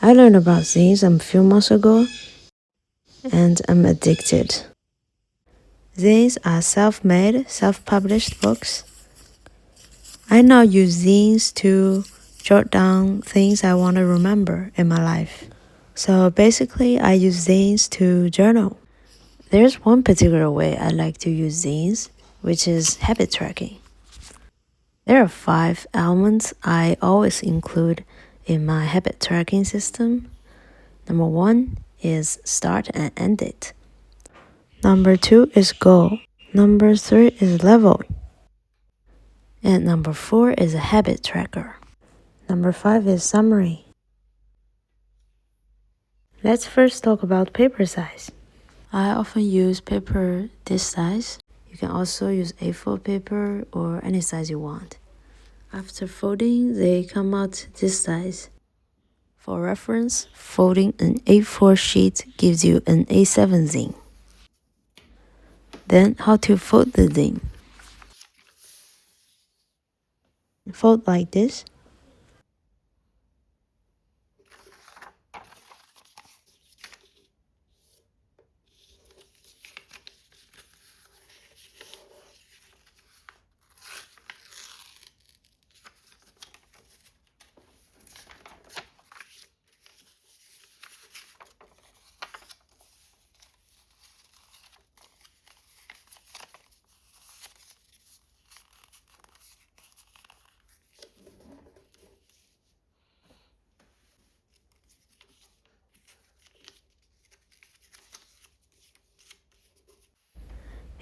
I learned about zines a few months ago and I'm addicted. Zines are self-made, self-published books. I now use zines to jot down things I want to remember in my life. So basically, I use zines to journal. There's one particular way I like to use zines, which is habit tracking. There are 5 elements I always include in my habit tracking system. Number 1 is start and end date. Number 2 is goal. Number 3 is level. And number 4 is a habit tracker. Number 5 is summary. Let's first talk about paper size. I often use paper this size. You can also use A4 paper or any size you want. After folding, they come out this size. For reference, folding an A4 sheet gives you an A7 zine. Then, how to fold the zine. Fold like this.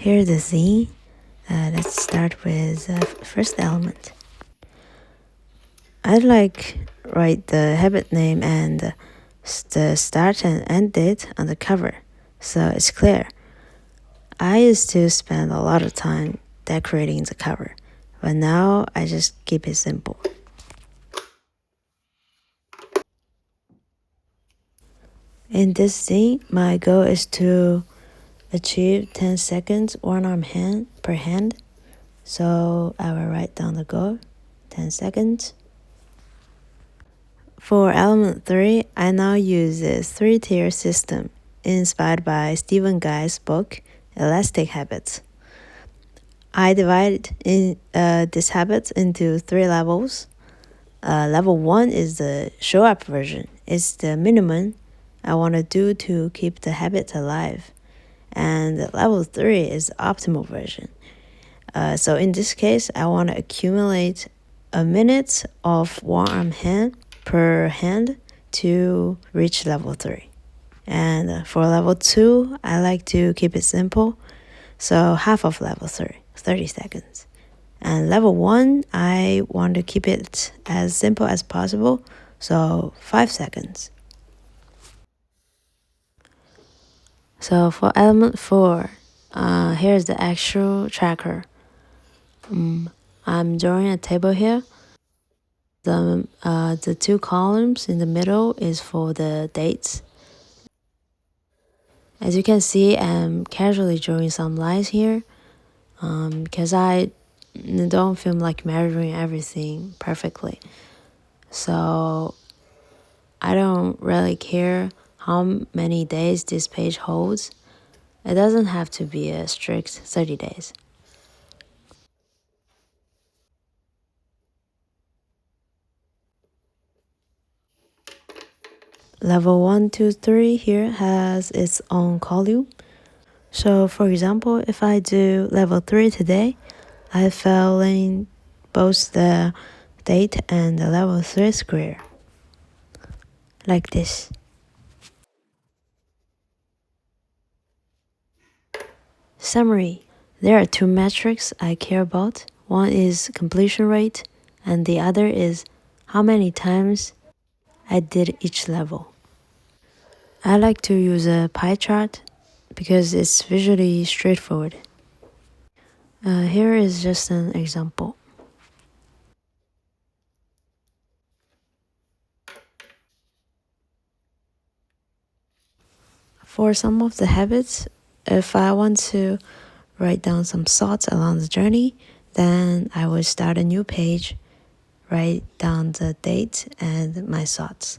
Here's the zine. Let's start with the first element. I'd like write the habit name and the start and end date on the cover, so it's clear. I used to spend a lot of time decorating the cover, but now I just keep it simple. In this zine, my goal is to achieve 10 seconds one arm hand per hand. So I will write down the goal, 10 seconds. For element 3, I now use a 3-tier system inspired by Stephen Guy's book, Elastic Habits. I divide these habits into 3 levels. Level 1 is the show up version. It's the minimum I want to do to keep the habit alive. And level 3 is the optimal version. So in this case, I want to accumulate a minute of one arm hand per hand to reach level 3. And for level 2, I like to keep it simple. So half of level 3, 30 seconds. And level 1, I want to keep it as simple as possible. So 5 seconds. So for element 4, here's the actual tracker. I'm drawing a table here. The 2 columns in the middle is for the dates. As you can see, I'm casually drawing some lines here because I don't feel like measuring everything perfectly. So I don't really care how many days this page holds. It doesn't have to be a strict 30 days. Level 1, 2, 3 here has its own column. So for example, if I do level 3 today, I fill in both the date and the level 3 square. Like this. Summary. There are 2 metrics I care about. One is completion rate and the other is how many times I did each level. I like to use a pie chart because it's visually straightforward. Here is just an example. For some of the habits, if I want to write down some thoughts along the journey, then I will start a new page, write down the date and my thoughts.